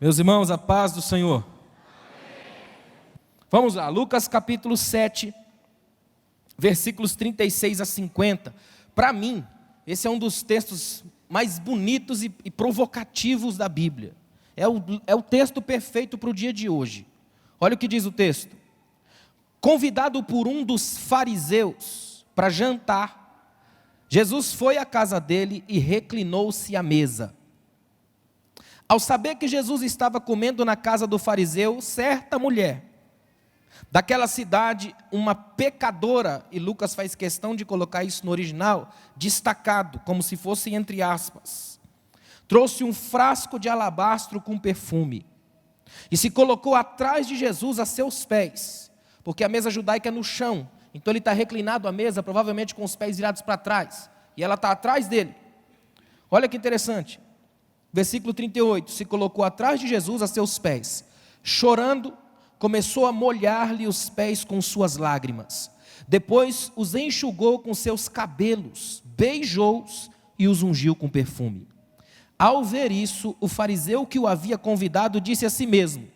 Meus irmãos, a paz do Senhor. Vamos lá, Lucas capítulo 7, versículos 36 a 50. Para mim, esse é um dos textos mais bonitos e provocativos da Bíblia. É o texto perfeito para o dia de hoje. Olha o que diz o texto. Convidado por um dos fariseus para jantar, Jesus foi à casa dele e reclinou-se à mesa. Ao saber que Jesus estava comendo na casa do fariseu, certa mulher daquela cidade, uma pecadora, e Lucas faz questão de colocar isso no original, destacado, como se fosse entre aspas, trouxe um frasco de alabastro com perfume, e se colocou atrás de Jesus a seus pés, porque a mesa judaica é no chão, então ele está reclinado à mesa, provavelmente com os pés virados para trás, e ela está atrás dele. Olha que interessante. Versículo 38, se colocou atrás de Jesus a seus pés, chorando, começou a molhar-lhe os pés com suas lágrimas, depois os enxugou com seus cabelos, beijou-os e os ungiu com perfume. Ao ver isso, o fariseu que o havia convidado disse a si mesmo,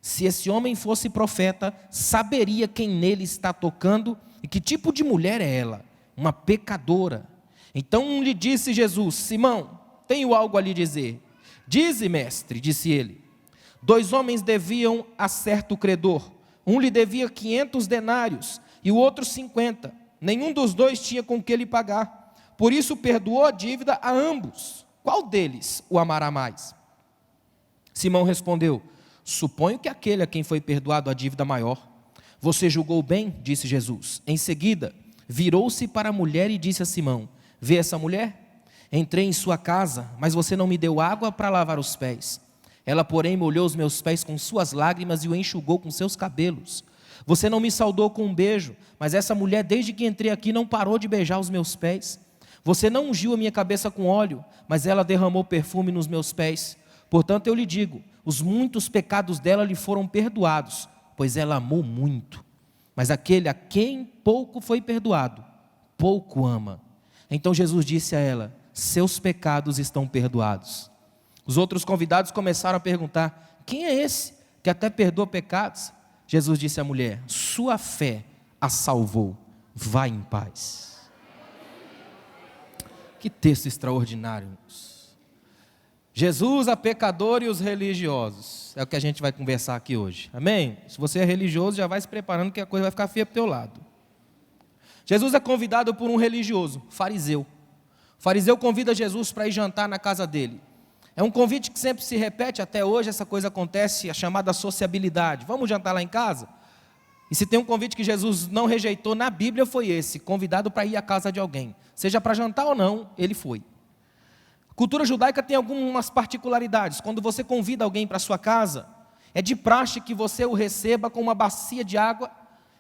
se esse homem fosse profeta, saberia quem nele está tocando e que tipo de mulher é ela, uma pecadora. Então lhe disse Jesus, Simão, tenho algo a lhe dizer. Dize, mestre, disse ele. 2 homens deviam a certo credor. Um lhe devia 500 denários e o outro 50. Nenhum dos dois tinha com que lhe pagar. Por isso perdoou a dívida a ambos. Qual deles o amará mais? Simão respondeu, suponho que aquele a quem foi perdoado a dívida maior. Você julgou bem, disse Jesus. Em seguida, virou-se para a mulher e disse a Simão, vê essa mulher? Entrei em sua casa, mas você não me deu água para lavar os pés. Ela, porém, molhou os meus pés com suas lágrimas e o enxugou com seus cabelos. Você não me saudou com um beijo, mas essa mulher, desde que entrei aqui, não parou de beijar os meus pés. Você não ungiu a minha cabeça com óleo, mas ela derramou perfume nos meus pés. Portanto, eu lhe digo, os muitos pecados dela lhe foram perdoados, pois ela amou muito. Mas aquele a quem pouco foi perdoado, pouco ama. Então Jesus disse a ela, seus pecados estão perdoados. Os outros convidados começaram a perguntar, quem é esse que até perdoa pecados? Jesus disse à mulher, sua fé a salvou, vá em paz. Que texto extraordinário, irmãos. Jesus, a pecador e os religiosos, é o que a gente vai conversar aqui hoje, amém? Se você é religioso, já vai se preparando que a coisa vai ficar feia para o teu lado. Jesus é convidado por um religioso, fariseu. O fariseu convida Jesus para ir jantar na casa dele. É um convite que sempre se repete, até hoje essa coisa acontece, a chamada sociabilidade. Vamos jantar lá em casa? E se tem um convite que Jesus não rejeitou na Bíblia foi esse, convidado para ir à casa de alguém. Seja para jantar ou não, ele foi. A cultura judaica tem algumas particularidades. Quando você convida alguém para a sua casa, é de praxe que você o receba com uma bacia de água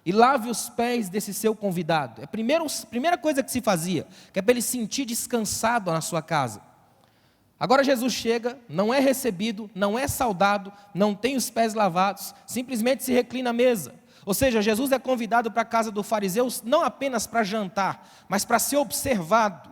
e lave os pés desse seu convidado. É a primeira coisa que se fazia, que é para ele sentir descansado na sua casa. Agora Jesus chega, não é recebido, não é saudado, não tem os pés lavados, simplesmente se reclina à mesa. Ou seja, Jesus é convidado para a casa do fariseu, não apenas para jantar, mas para ser observado.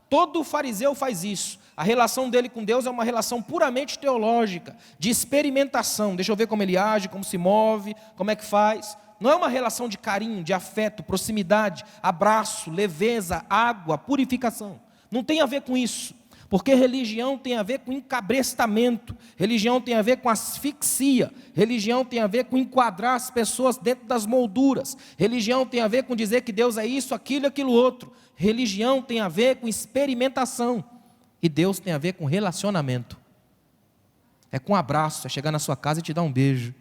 Todo fariseu faz isso. A relação dele com Deus é uma relação puramente teológica, de experimentação. Deixa eu ver como ele age, como se move, como é que faz. Não é uma relação de carinho, de afeto, proximidade, abraço, leveza, água, purificação. Não tem a ver com isso. Porque religião tem a ver com encabrestamento, religião tem a ver com asfixia, religião tem a ver com enquadrar as pessoas dentro das molduras, religião tem a ver com dizer que Deus é isso, aquilo e aquilo outro, religião tem a ver com experimentação, e Deus tem a ver com relacionamento. É com abraço, é chegar na sua casa e te dar um beijo.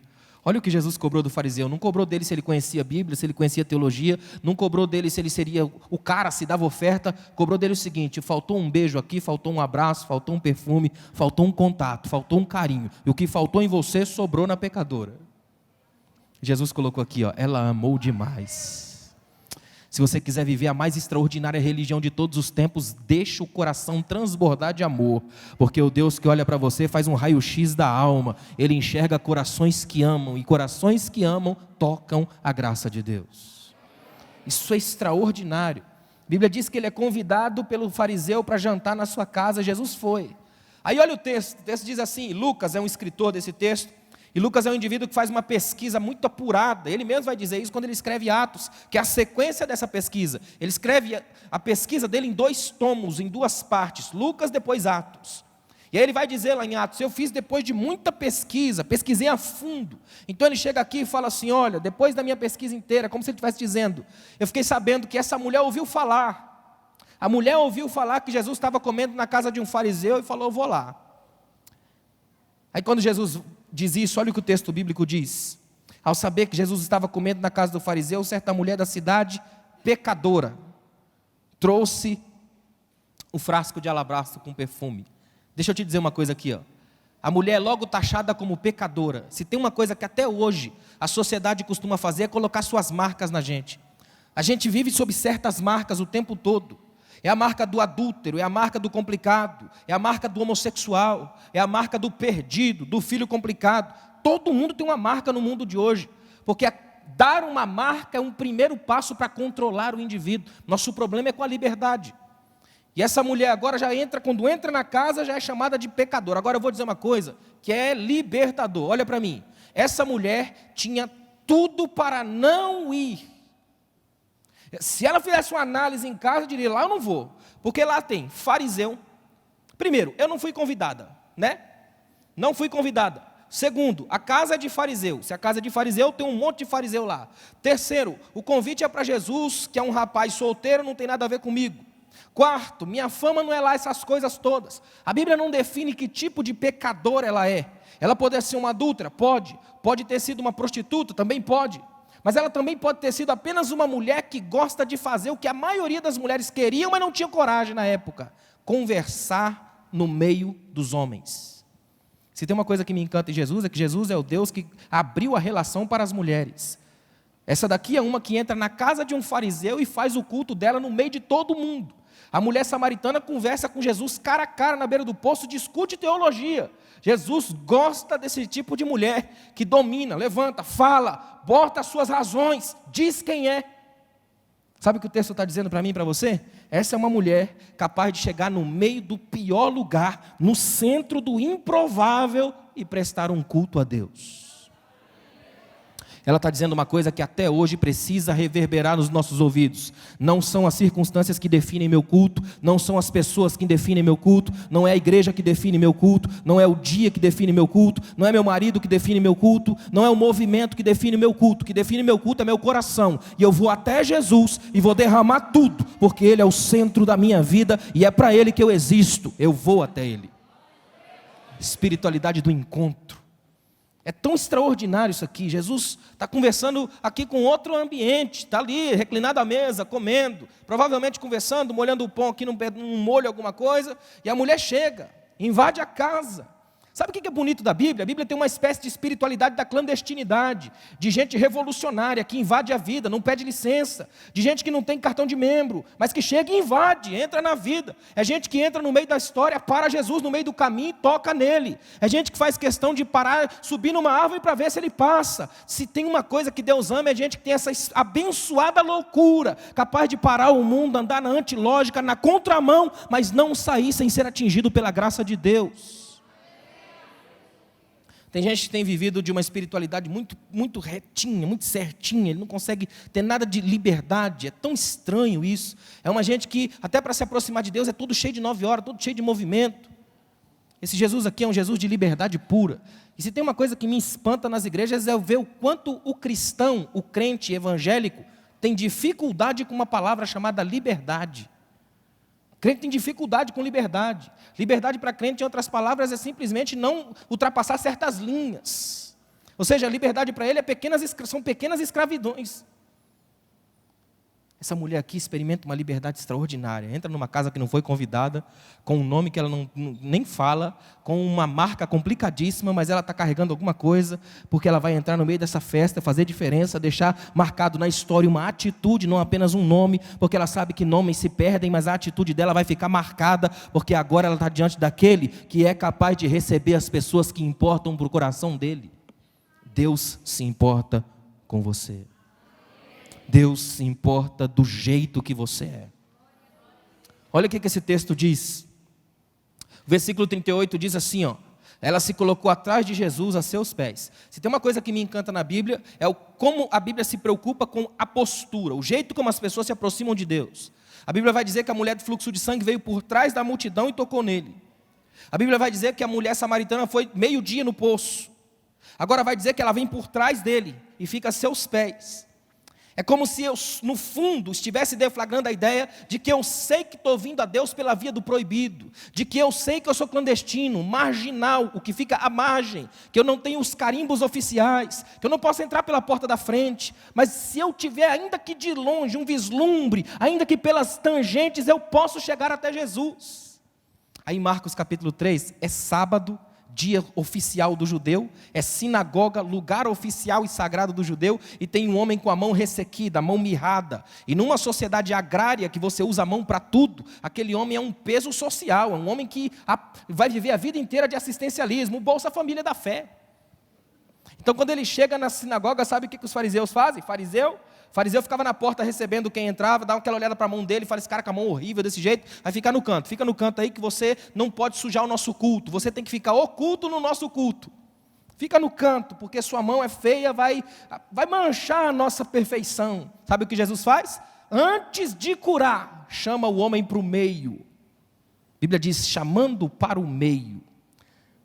Olha o que Jesus cobrou do fariseu, não cobrou dele se ele conhecia a Bíblia, se ele conhecia a teologia, não cobrou dele se ele seria o cara, se dava oferta, cobrou dele o seguinte, faltou um beijo aqui, faltou um abraço, faltou um perfume, faltou um contato, faltou um carinho, e o que faltou em você sobrou na pecadora. Jesus colocou aqui, ela amou demais. Se você quiser viver a mais extraordinária religião de todos os tempos, deixa o coração transbordar de amor, porque o Deus que olha para você faz um raio-x da alma, Ele enxerga corações que amam, e corações que amam tocam a graça de Deus. Isso é extraordinário. A Bíblia diz que ele é convidado pelo fariseu para jantar na sua casa, Jesus foi. Aí olha o texto diz assim, Lucas é um escritor desse texto, e Lucas é um indivíduo que faz uma pesquisa muito apurada, ele mesmo vai dizer isso quando ele escreve Atos, que é a sequência dessa pesquisa. Ele escreve a pesquisa dele em 2 tomos, em 2 partes, Lucas depois Atos. E aí ele vai dizer lá em Atos, eu fiz depois de muita pesquisa, pesquisei a fundo. Então ele chega aqui e fala assim, olha, depois da minha pesquisa inteira, como se ele estivesse dizendo, eu fiquei sabendo que essa mulher ouviu falar. A mulher ouviu falar que Jesus estava comendo na casa de um fariseu e falou, eu vou lá. Aí quando Jesus diz isso, olha o que o texto bíblico diz. Ao saber que Jesus estava comendo na casa do fariseu, certa mulher da cidade, pecadora, trouxe o frasco de alabastro com perfume. Deixa eu te dizer uma coisa aqui, ó. A mulher é logo taxada como pecadora. Se tem uma coisa que até hoje a sociedade costuma fazer é colocar suas marcas na gente. A gente vive sob certas marcas o tempo todo. É a marca do adúltero, é a marca do complicado, é a marca do homossexual, é a marca do perdido, do filho complicado. Todo mundo tem uma marca no mundo de hoje, porque dar uma marca é um primeiro passo para controlar o indivíduo. Nosso problema é com a liberdade. E essa mulher agora já entra, quando entra na casa, já é chamada de pecadora. Agora eu vou dizer uma coisa, que é libertador. Olha para mim, essa mulher tinha tudo para não ir. Se ela fizesse uma análise em casa, eu diria, lá eu não vou. Porque lá tem fariseu. Primeiro, eu não fui convidada, né? Não fui convidada. Segundo, a casa é de fariseu. Se a casa é de fariseu, tem um monte de fariseu lá. Terceiro, o convite é para Jesus, que é um rapaz solteiro, não tem nada a ver comigo. Quarto, minha fama não é lá essas coisas todas. A Bíblia não define que tipo de pecador ela é. Ela pode ser uma adúltera? Pode. Pode ter sido uma prostituta? Também pode. Mas ela também pode ter sido apenas uma mulher que gosta de fazer o que a maioria das mulheres queriam, mas não tinha coragem na época. Conversar no meio dos homens. Se tem uma coisa que me encanta em Jesus, é que Jesus é o Deus que abriu a relação para as mulheres. Essa daqui é uma que entra na casa de um fariseu e faz o culto dela no meio de todo mundo. A mulher samaritana conversa com Jesus cara a cara na beira do poço, discute teologia. Jesus gosta desse tipo de mulher que domina, levanta, fala, bota as suas razões, diz quem é. Sabe o que o texto está dizendo para mim e para você? Essa é uma mulher capaz de chegar no meio do pior lugar, no centro do improvável e prestar um culto a Deus. Ela está dizendo uma coisa que até hoje precisa reverberar nos nossos ouvidos. Não são as circunstâncias que definem meu culto, não são as pessoas que definem meu culto, não é a igreja que define meu culto, não é o dia que define meu culto, não é meu marido que define meu culto, não é o movimento que define meu culto. O que define meu culto é meu coração. E eu vou até Jesus e vou derramar tudo, porque Ele é o centro da minha vida e é para Ele que eu existo. Eu vou até Ele. Espiritualidade do encontro. É tão extraordinário isso aqui. Jesus está conversando aqui com outro ambiente, está ali reclinado à mesa, comendo, provavelmente conversando, molhando o pão aqui num molho, alguma coisa, e a mulher chega, invade a casa. Sabe o que é bonito da Bíblia? A Bíblia tem uma espécie de espiritualidade da clandestinidade, de gente revolucionária que invade a vida, não pede licença, de gente que não tem cartão de membro, mas que chega e invade, entra na vida. É gente que entra no meio da história, para Jesus no meio do caminho e toca nele. É gente que faz questão de parar, subir numa árvore para ver se ele passa. Se tem uma coisa que Deus ama, é gente que tem essa abençoada loucura, capaz de parar o mundo, andar na antilógica, na contramão, mas não sair sem ser atingido pela graça de Deus. Tem gente que tem vivido de uma espiritualidade muito retinha, muito certinha, ele não consegue ter nada de liberdade, é tão estranho isso. É uma gente que, até para se aproximar de Deus, é todo cheio de 9 horas, todo cheio de movimento. Esse Jesus aqui é um Jesus de liberdade pura. E se tem uma coisa que me espanta nas igrejas, é ver o quanto o cristão, o crente evangélico, tem dificuldade com uma palavra chamada liberdade. Crente tem dificuldade com liberdade. Liberdade para crente, em outras palavras, é simplesmente não ultrapassar certas linhas. Ou seja, a liberdade para ele são pequenas escravidões. Essa mulher aqui experimenta uma liberdade extraordinária. Entra numa casa que não foi convidada, com um nome que ela nem fala, com uma marca complicadíssima, mas ela está carregando alguma coisa, porque ela vai entrar no meio dessa festa, fazer diferença, deixar marcado na história uma atitude, não apenas um nome, porque ela sabe que nomes se perdem, mas a atitude dela vai ficar marcada, porque agora ela está diante daquele que é capaz de receber as pessoas que importam para o coração dele. Deus se importa com você. Deus se importa do jeito que você é. Olha o que esse texto diz. O versículo 38 diz assim, ó: ela se colocou atrás de Jesus a seus pés. Se tem uma coisa que me encanta na Bíblia, é como a Bíblia se preocupa com a postura, o jeito como as pessoas se aproximam de Deus. A Bíblia vai dizer que a mulher do fluxo de sangue veio por trás da multidão e tocou nele. A Bíblia vai dizer que a mulher samaritana foi meio-dia no poço. Agora vai dizer que ela vem por trás dele e fica a seus pés. É como se eu, no fundo, estivesse deflagrando a ideia de que eu sei que estou vindo a Deus pela via do proibido, de que eu sei que eu sou clandestino, marginal, o que fica à margem, que eu não tenho os carimbos oficiais, que eu não posso entrar pela porta da frente, mas se eu tiver, ainda que de longe, um vislumbre, ainda que pelas tangentes, eu posso chegar até Jesus. Aí em Marcos capítulo 3, é sábado, dia oficial do judeu, é sinagoga, lugar oficial e sagrado do judeu, e tem um homem com a mão ressequida, a mão mirrada, e numa sociedade agrária que você usa a mão para tudo, aquele homem é um peso social, é um homem que vai viver a vida inteira de assistencialismo, o Bolsa Família da fé. Então quando ele chega na sinagoga, sabe o que os fariseus fazem? Fariseu ficava na porta recebendo quem entrava, dava aquela olhada para a mão dele e fala: esse cara com a mão horrível desse jeito, vai ficar no canto. Fica no canto aí que você não pode sujar o nosso culto. Você tem que ficar oculto no nosso culto. Fica no canto, porque sua mão é feia, vai manchar a nossa perfeição. Sabe o que Jesus faz? Antes de curar, chama o homem para o meio. A Bíblia diz, chamando para o meio.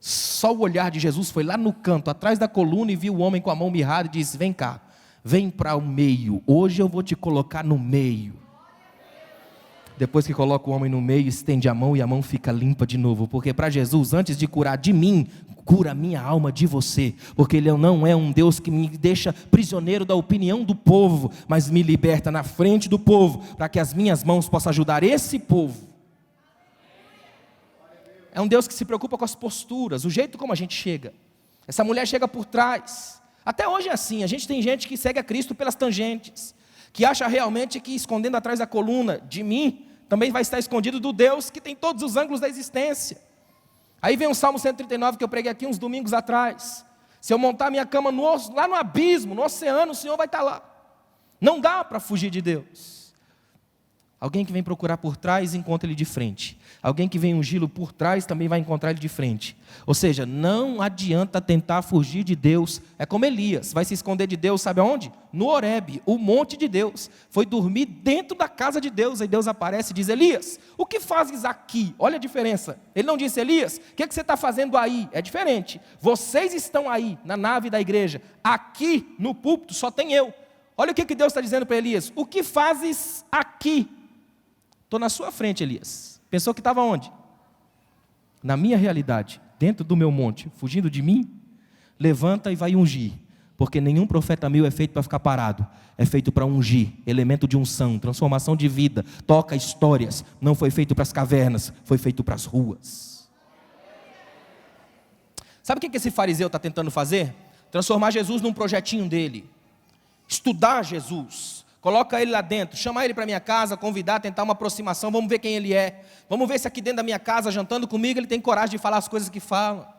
Só o olhar de Jesus foi lá no canto, atrás da coluna, e viu o homem com a mão mirrada e disse: vem cá. Vem para o meio, hoje eu vou te colocar no meio. Depois que coloca o homem no meio, estende a mão e a mão fica limpa de novo. Porque para Jesus, antes de curar de mim, cura a minha alma de você. Porque Ele não é um Deus que me deixa prisioneiro da opinião do povo, mas me liberta na frente do povo, para que as minhas mãos possam ajudar esse povo. É um Deus que se preocupa com as posturas, o jeito como a gente chega. Essa mulher chega por trás. Até hoje é assim, a gente tem gente que segue a Cristo pelas tangentes, que acha realmente que escondendo atrás da coluna de mim, também vai estar escondido do Deus que tem todos os ângulos da existência. Aí vem o Salmo 139 que eu preguei aqui uns domingos atrás. Se eu montar minha cama lá no abismo, no oceano, o Senhor vai estar lá. Não dá para fugir de Deus. Alguém que vem procurar por trás, encontra Ele de frente. Alguém que vem ungí-lo por trás, também vai encontrar Ele de frente. Ou seja, não adianta tentar fugir de Deus. É como Elias, vai se esconder de Deus, sabe aonde? No Horebe, o monte de Deus. Foi dormir dentro da casa de Deus. Aí Deus aparece e diz: Elias, o que fazes aqui? Olha a diferença. Ele não disse: Elias, o que você está fazendo aí? É diferente. Vocês estão aí, na nave da igreja. Aqui, no púlpito, só tem eu. Olha o que Deus está dizendo para Elias: o que fazes aqui? Estou na sua frente, Elias. Pensou que estava onde? Na minha realidade, dentro do meu monte, fugindo de mim? Levanta e vai ungir, porque nenhum profeta meu é feito para ficar parado, é feito para ungir, elemento de unção, transformação de vida, toca histórias, não foi feito para as cavernas, foi feito para as ruas. Sabe o que esse fariseu está tentando fazer? Transformar Jesus num projetinho dele, estudar Jesus. Coloca ele lá dentro, chama ele para minha casa, convidar, tentar uma aproximação, vamos ver quem ele é. Vamos ver se aqui dentro da minha casa, jantando comigo, ele tem coragem de falar as coisas que fala.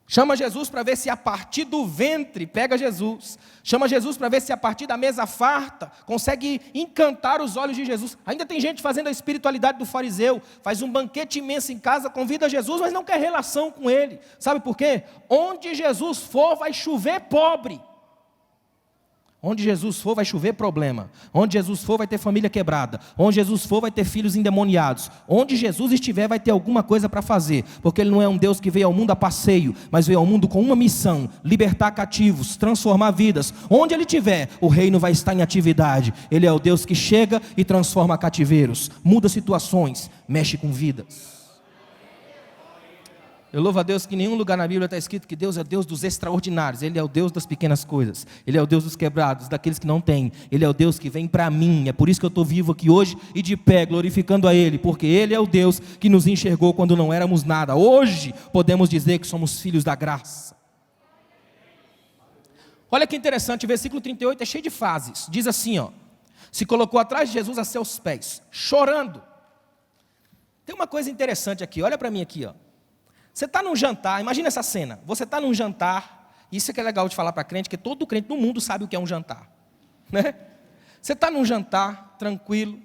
Chama Jesus para ver se a partir do ventre pega Jesus. Chama Jesus para ver se a partir da mesa farta consegue encantar os olhos de Jesus. Ainda tem gente fazendo a espiritualidade do fariseu, faz um banquete imenso em casa, convida Jesus, mas não quer relação com ele. Sabe por quê? Onde Jesus for vai chover pobre. Onde Jesus for, vai chover problema. Onde Jesus for, vai ter família quebrada. Onde Jesus for, vai ter filhos endemoniados. Onde Jesus estiver, vai ter alguma coisa para fazer. Porque Ele não é um Deus que veio ao mundo a passeio, mas veio ao mundo com uma missão: libertar cativos, transformar vidas. Onde Ele estiver, o reino vai estar em atividade. Ele é o Deus que chega e transforma cativeiros, muda situações, mexe com vidas. Eu louvo a Deus que em nenhum lugar na Bíblia está escrito que Deus é Deus dos extraordinários. Ele é o Deus das pequenas coisas. Ele é o Deus dos quebrados, daqueles que não têm. Ele é o Deus que vem para mim. É por isso que eu estou vivo aqui hoje e de pé, glorificando a Ele. Porque Ele é o Deus que nos enxergou quando não éramos nada. Hoje podemos dizer que somos filhos da graça. Olha que interessante, o versículo 38 é cheio de fases. Diz assim, ó: se colocou atrás de Jesus a seus pés, chorando. Tem uma coisa interessante aqui, olha para mim aqui, ó. Você está num jantar, imagina essa cena. Você está num jantar, isso é que é legal de falar para crente, que todo crente do mundo sabe o que é um jantar, né? Você está num jantar, tranquilo,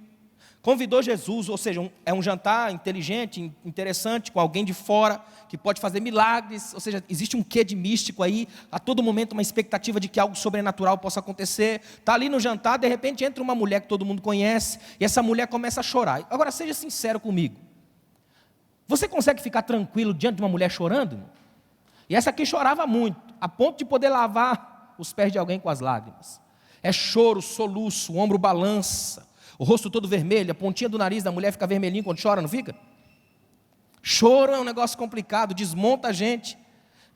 Convidou Jesus, ou seja, é um jantar inteligente, interessante, com alguém de fora, que pode fazer milagres, ou seja, existe um quê de místico aí, a todo momento uma expectativa de que algo sobrenatural possa acontecer. Está ali no jantar, de repente entra uma mulher que todo mundo conhece, e essa mulher começa a chorar. Agora, seja sincero comigo, você consegue ficar tranquilo diante de uma mulher chorando? E essa aqui chorava muito, a ponto de poder lavar os pés de alguém com as lágrimas. É choro, soluço, o ombro balança, o rosto todo vermelho, a pontinha do nariz da mulher fica vermelhinho quando chora, não fica? Choro é um negócio complicado, desmonta a gente.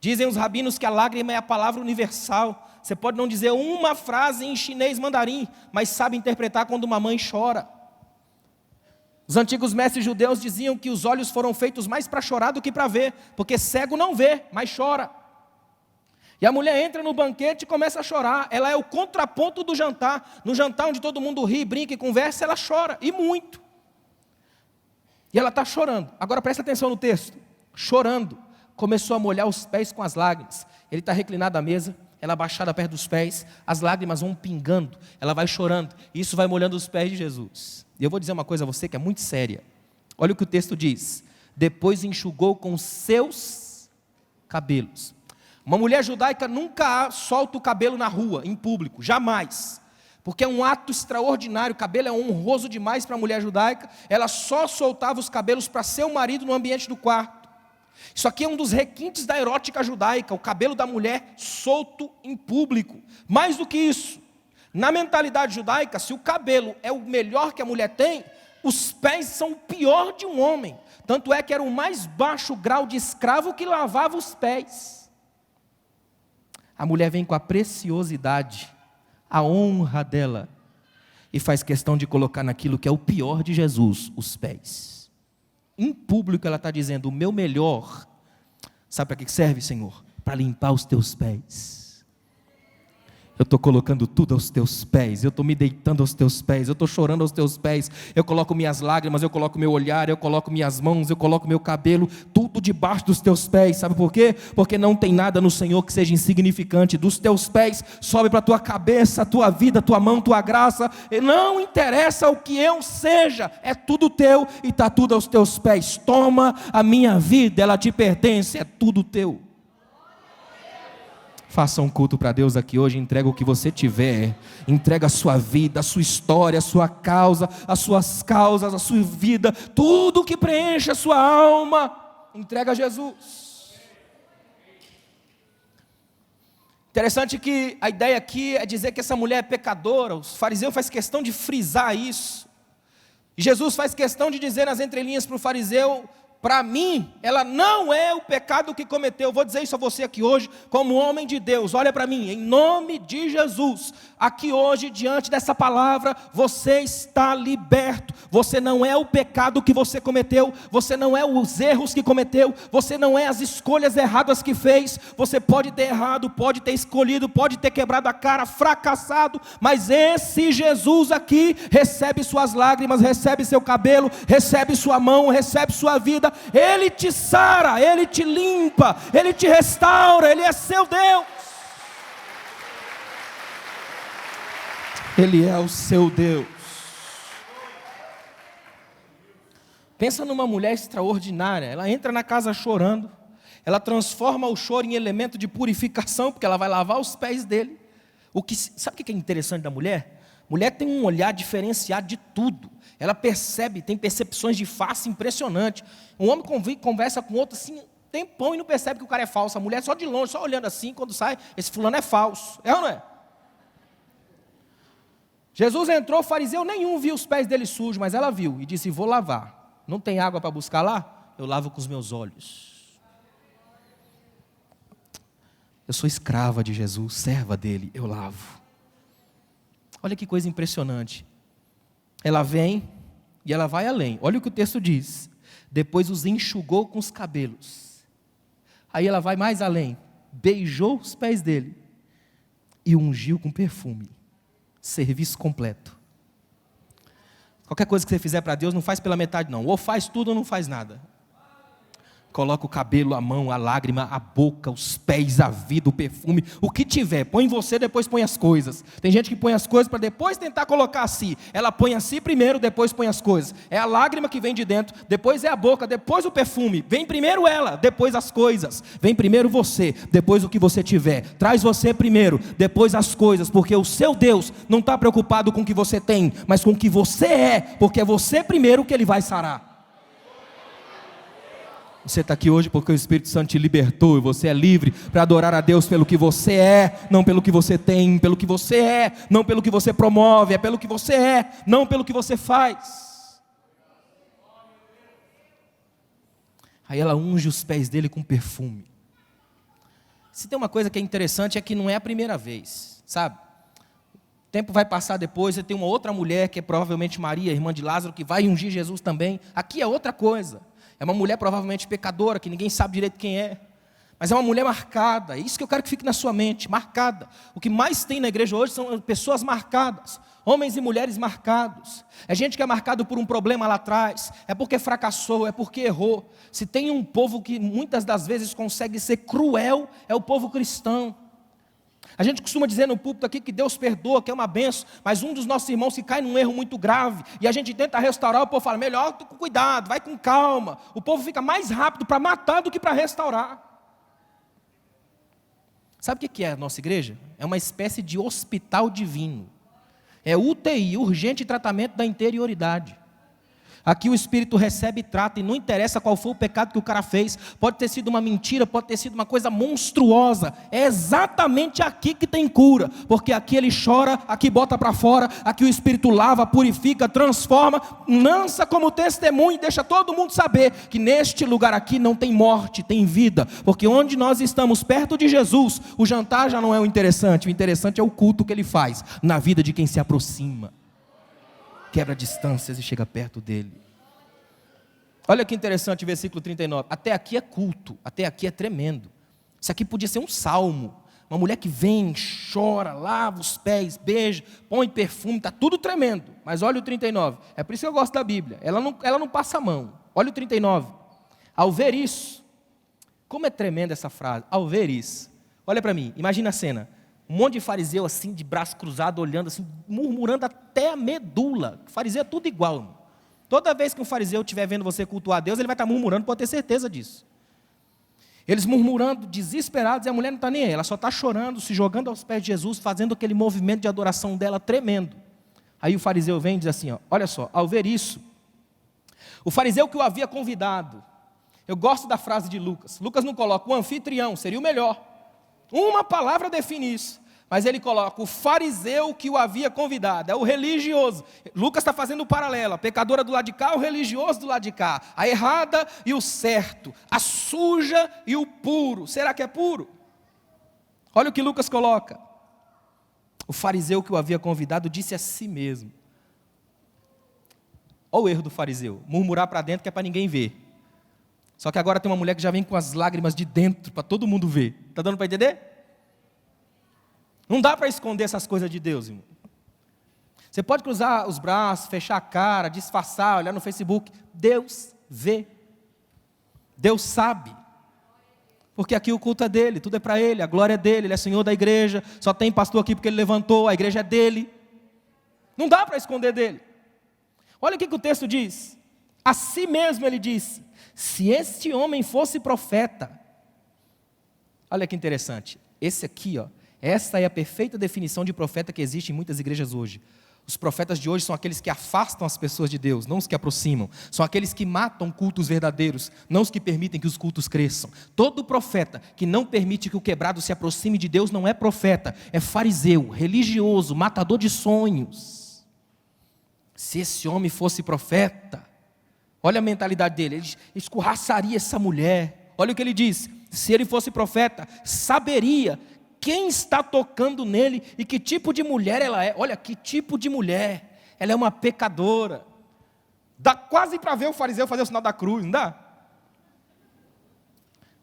Dizem os rabinos que a lágrima é a palavra universal. Você pode não dizer uma frase em chinês mandarim, mas sabe interpretar quando uma mãe chora. Os antigos mestres judeus diziam que os olhos foram feitos mais para chorar do que para ver, porque cego não vê, mas chora. E a mulher entra no banquete e começa a chorar. Ela é o contraponto do jantar. No jantar onde todo mundo ri, brinca e conversa, ela chora, e muito. E ela está chorando. Agora presta atenção no texto. Chorando, começou a molhar os pés com as lágrimas. Ele está reclinado à mesa, ela abaixada perto dos pés, as lágrimas vão pingando, ela vai chorando, e isso vai molhando os pés de Jesus. E eu vou dizer uma coisa a você que é muito séria. Olha o que o texto diz. Depois enxugou com seus cabelos. Uma mulher judaica nunca solta o cabelo na rua, em público, jamais. Porque é um ato extraordinário, o cabelo é honroso demais para a mulher judaica. Ela só soltava os cabelos para seu marido no ambiente do quarto. Isso aqui é um dos requintes da erótica judaica, o cabelo da mulher solto em público. Mais do que isso, na mentalidade judaica, se o cabelo é o melhor que a mulher tem, os pés são o pior de um homem. Tanto é que era o mais baixo grau de escravo que lavava os pés. A mulher vem com a preciosidade, a honra dela, e faz questão de colocar naquilo que é o pior de Jesus, os pés. Em público ela está dizendo, o meu melhor, sabe para que serve, Senhor? Para limpar os teus pés. Eu estou colocando tudo aos teus pés, eu estou me deitando aos teus pés, eu estou chorando aos teus pés, eu coloco minhas lágrimas, eu coloco meu olhar, eu coloco minhas mãos, eu coloco meu cabelo, tudo debaixo dos teus pés, sabe por quê? Porque não tem nada no Senhor que seja insignificante, dos teus pés sobe para a tua cabeça, a tua vida, a tua mão, a tua graça, e não interessa o que eu seja, é tudo teu e está tudo aos teus pés. Toma a minha vida, ela te pertence, é tudo teu. Faça um culto para Deus aqui hoje, entrega o que você tiver, entrega a sua vida, a sua história, a sua causa, as suas causas, a sua vida, tudo que preenche a sua alma, entrega a Jesus. Interessante que a ideia aqui é dizer que essa mulher é pecadora, os fariseus fazem questão de frisar isso, e Jesus faz questão de dizer nas entrelinhas para o fariseu, para mim, ela não é o pecado que cometeu. Vou dizer isso a você aqui hoje, como homem de Deus. Olha para mim, em nome de Jesus. Aqui hoje, diante dessa palavra, você está liberto. Você não é o pecado que você cometeu. Você não é os erros que cometeu. Você não é as escolhas erradas que fez. Você pode ter errado, pode ter escolhido, pode ter quebrado a cara, fracassado. Mas esse Jesus aqui recebe suas lágrimas, recebe seu cabelo, recebe sua mão, recebe sua vida. Ele te sara, Ele te limpa, Ele te restaura, Ele é seu Deus. Ele é o seu Deus. Pensa numa mulher extraordinária, ela entra na casa chorando, ela transforma o choro em elemento de purificação, porque ela vai lavar os pés dele. Sabe o que é interessante da mulher? Mulher tem um olhar diferenciado de tudo. Ela percebe, tem percepções de face impressionante. Um homem conversa com outro assim, tempão e não percebe que o cara é falso. A mulher só de longe, só olhando assim, quando sai, esse fulano é falso. É ou não é? Jesus entrou, fariseu nenhum viu os pés dele sujos, mas ela viu e disse, vou lavar. Não tem água para buscar lá? Eu lavo com os meus olhos. Eu sou escrava de Jesus, serva dele, eu lavo. Olha que coisa impressionante. Ela vem e ela vai além. Olha o que o texto diz. Depois os enxugou com os cabelos. Aí ela vai mais além. Beijou os pés dele e ungiu com perfume. Serviço completo. Qualquer coisa que você fizer para Deus, não faz pela metade não. Ou faz tudo ou não faz nada. Coloca o cabelo, a mão, a lágrima, a boca, os pés, a vida, o perfume, o que tiver. Põe em você, depois põe as coisas. Tem gente que põe as coisas para depois tentar colocar a si. Ela põe a si primeiro, depois põe as coisas. É a lágrima que vem de dentro, depois é a boca, depois o perfume. Vem primeiro ela, depois as coisas. Vem primeiro você, depois o que você tiver. Traz você primeiro, depois as coisas. Porque o seu Deus não está preocupado com o que você tem, mas com o que você é. Porque é você primeiro que Ele vai sarar. Você está aqui hoje porque o Espírito Santo te libertou e você é livre para adorar a Deus pelo que você é, não pelo que você tem, pelo que você é, não pelo que você promove, é pelo que você é, não pelo que você faz. Aí ela unge os pés dele com perfume. Se tem uma coisa que é interessante é que não é a primeira vez, sabe? O tempo vai passar depois, e tem uma outra mulher que é provavelmente Maria, irmã de Lázaro, que vai ungir Jesus também. Aqui é outra coisa. É uma mulher provavelmente pecadora, que ninguém sabe direito quem é. Mas é uma mulher marcada. É isso que eu quero que fique na sua mente, marcada. O que mais tem na igreja hoje são pessoas marcadas. Homens e mulheres marcados. É gente que é marcado por um problema lá atrás. É porque fracassou, é porque errou. Se tem um povo que muitas das vezes consegue ser cruel, é o povo cristão. A gente costuma dizer no púlpito aqui que Deus perdoa, que é uma benção, mas um dos nossos irmãos que cai num erro muito grave, e a gente tenta restaurar, o povo fala, melhor com cuidado, vai com calma. O povo fica mais rápido para matar do que para restaurar. Sabe o que é a nossa igreja? É uma espécie de hospital divino. É UTI, urgente tratamento da interioridade. Aqui o Espírito recebe e trata, e não interessa qual foi o pecado que o cara fez, pode ter sido uma mentira, pode ter sido uma coisa monstruosa, é exatamente aqui que tem cura, porque aqui ele chora, aqui bota para fora, aqui o Espírito lava, purifica, transforma, lança como testemunho, e deixa todo mundo saber, que neste lugar aqui não tem morte, tem vida, porque onde nós estamos perto de Jesus, o jantar já não é o interessante é o culto que ele faz, na vida de quem se aproxima. Quebra distâncias e chega perto dele. Olha que interessante, versículo 39. Até aqui é culto, até aqui é tremendo. Isso aqui podia ser um salmo. Uma mulher que vem, chora, lava os pés, beija, põe perfume, está tudo tremendo. Mas olha o 39. É por isso que eu gosto da Bíblia. Ela não passa a mão. Olha o 39. Ao ver isso, como é tremenda essa frase. Ao ver isso, olha para mim, imagina a cena. Um monte de fariseu assim, de braço cruzado, olhando assim, murmurando até a medula. Fariseu é tudo igual. Toda vez que um fariseu estiver vendo você cultuar a Deus, ele vai estar murmurando, pode ter certeza disso. Eles murmurando, desesperados, e a mulher não está nem aí, ela só está chorando, se jogando aos pés de Jesus, fazendo aquele movimento de adoração dela tremendo. Aí o fariseu vem e diz assim, ó, olha só, ao ver isso, o fariseu que o havia convidado, eu gosto da frase de Lucas, Lucas não coloca o anfitrião, seria o melhor. Uma palavra define isso, mas ele coloca o fariseu que o havia convidado, é o religioso. Lucas está fazendo um paralelo, a pecadora do lado de cá, o religioso do lado de cá, a errada e o certo, a suja e o puro. Será que é puro? Olha o que Lucas coloca. O fariseu que o havia convidado disse a si mesmo. Olha o erro do fariseu, murmurar para dentro que é para ninguém ver. Só que agora tem uma mulher que já vem com as lágrimas de dentro, para todo mundo ver. Está dando para entender? Não dá para esconder essas coisas de Deus, irmão. Você pode cruzar os braços, fechar a cara, disfarçar, olhar no Facebook. Deus vê. Deus sabe. Porque aqui o culto é dele, tudo é para ele, a glória é dele, ele é senhor da igreja. Só tem pastor aqui porque ele levantou, a igreja é dele. Não dá para esconder dele. Olha o que o texto diz. A si mesmo ele disse, se este homem fosse profeta. Olha que interessante. Esse aqui, ó, essa é a perfeita definição de profeta que existe em muitas igrejas hoje. Os profetas de hoje são aqueles que afastam as pessoas de Deus, não os que aproximam. São aqueles que matam cultos verdadeiros, não os que permitem que os cultos cresçam. Todo profeta que não permite que o quebrado se aproxime de Deus não é profeta, é fariseu, religioso, matador de sonhos. Se esse homem fosse profeta, olha a mentalidade dele, ele escorraçaria essa mulher. Olha o que ele diz, se ele fosse profeta, saberia quem está tocando nele e que tipo de mulher ela é. Olha, que tipo de mulher, ela é uma pecadora. Dá quase para ver o fariseu fazer o sinal da cruz, não dá?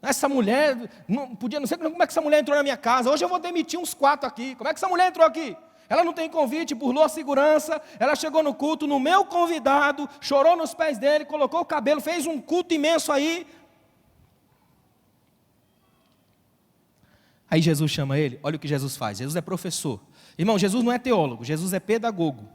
Essa mulher, não sei como é que essa mulher entrou na minha casa, hoje eu vou demitir uns 4 aqui, como é que essa mulher entrou aqui? Ela não tem convite, burlou a segurança, ela chegou no culto, no meu convidado, chorou nos pés dele, colocou o cabelo, fez um culto imenso aí. Aí Jesus chama ele, olha o que Jesus faz. Jesus é professor. Irmão, Jesus não é teólogo, Jesus é pedagogo.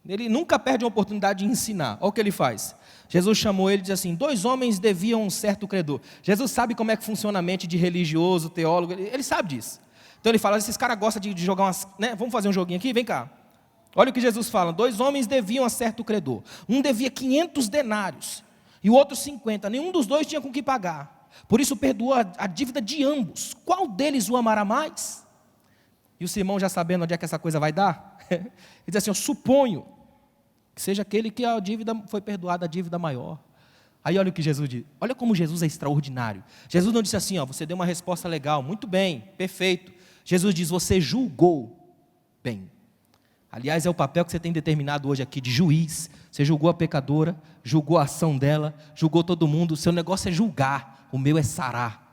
Ele nunca perde a oportunidade de ensinar. Olha o que ele faz. Jesus chamou ele e diz assim: 2 homens deviam um certo credor. Jesus sabe como é que funciona a mente de religioso, teólogo, ele sabe disso. Então ele fala: esses caras gostam de jogar umas, né? Vamos fazer um joguinho aqui? Vem cá. Olha o que Jesus fala: 2 homens deviam a certo credor. Um devia 500 denários e o outro 50. Nenhum dos dois tinha com que pagar. Por isso perdoou a dívida de ambos. Qual deles o amará mais? E o Simão, já sabendo onde é que essa coisa vai dar, ele diz assim: eu suponho que seja aquele que a dívida foi perdoada, a dívida maior. Aí olha o que Jesus diz. Olha como Jesus é extraordinário. Jesus não disse assim: ó, você deu uma resposta legal, muito bem, perfeito. Jesus diz: você julgou bem. Aliás, é o papel que você tem determinado hoje aqui de juiz. Você julgou a pecadora, julgou a ação dela, julgou todo mundo. O seu negócio é julgar, o meu é sarar.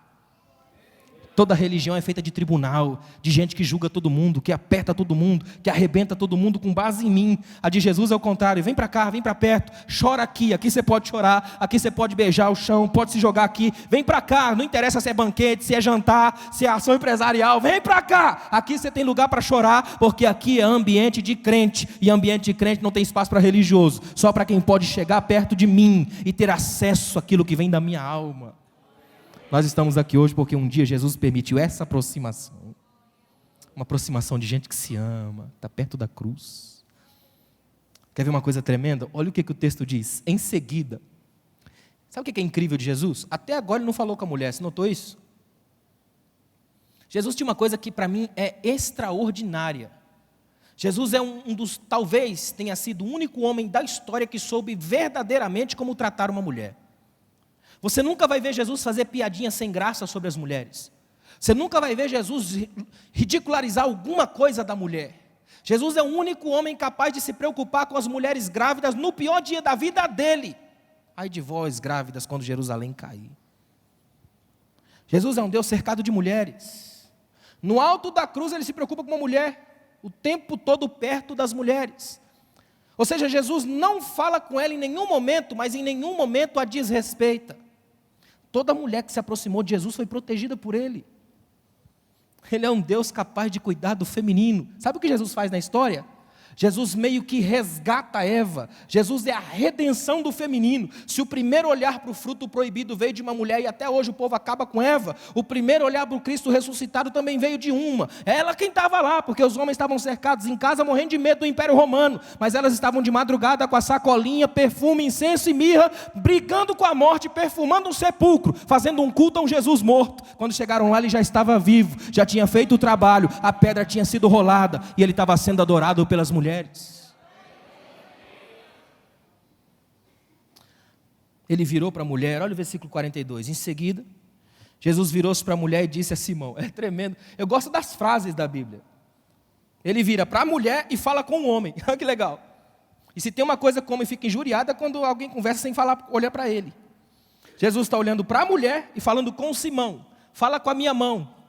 Toda religião é feita de tribunal, de gente que julga todo mundo, que aperta todo mundo, que arrebenta todo mundo com base em mim. A de Jesus é o contrário: vem para cá, vem para perto, chora aqui você pode chorar, aqui você pode beijar o chão, pode se jogar aqui, vem para cá, não interessa se é banquete, se é jantar, se é ação empresarial, vem para cá, aqui você tem lugar para chorar, porque aqui é ambiente de crente, e ambiente de crente não tem espaço para religioso, só para quem pode chegar perto de mim e ter acesso àquilo que vem da minha alma. Nós estamos aqui hoje porque um dia Jesus permitiu essa aproximação. Uma aproximação de gente que se ama, está perto da cruz. Quer ver uma coisa tremenda? Olha o que o texto diz. Em seguida, sabe o que é incrível de Jesus? Até agora ele não falou com a mulher, você notou isso? Jesus tinha uma coisa que para mim é extraordinária. Jesus é um dos, talvez tenha sido o único homem da história que soube verdadeiramente como tratar uma mulher. Você nunca vai ver Jesus fazer piadinha sem graça sobre as mulheres. Você nunca vai ver Jesus ridicularizar alguma coisa da mulher. Jesus é o único homem capaz de se preocupar com as mulheres grávidas no pior dia da vida dele. Ai de vós grávidas quando Jerusalém cair. Jesus é um Deus cercado de mulheres. No alto da cruz ele se preocupa com uma mulher, o tempo todo perto das mulheres. Ou seja, Jesus não fala com ela em nenhum momento, mas em nenhum momento a desrespeita. Toda mulher que se aproximou de Jesus foi protegida por ele. Ele é um Deus capaz de cuidar do feminino. Sabe o que Jesus faz na história? Jesus meio que resgata Eva. Jesus é a redenção do feminino. Se o primeiro olhar para o fruto proibido veio de uma mulher e até hoje o povo acaba com Eva, o primeiro olhar para o Cristo ressuscitado também veio de uma. É ela quem estava lá, porque os homens estavam cercados em casa morrendo de medo do Império Romano, mas elas estavam de madrugada com a sacolinha, perfume, incenso e mirra, brigando com a morte, perfumando um sepulcro, fazendo um culto a um Jesus morto. Quando chegaram lá ele já estava vivo, já tinha feito o trabalho, a pedra tinha sido rolada e ele estava sendo adorado pelas mulheres. Ele virou para a mulher, olha o versículo 42. Em seguida, Jesus virou-se para a mulher e disse a Simão. É tremendo, eu gosto das frases da Bíblia. Ele vira para a mulher e fala com o homem. Olha que legal. E se tem uma coisa que o homem fica injuriado é quando alguém conversa sem falar, olhar para ele. Jesus está olhando para a mulher e falando com Simão. Fala com a minha mão.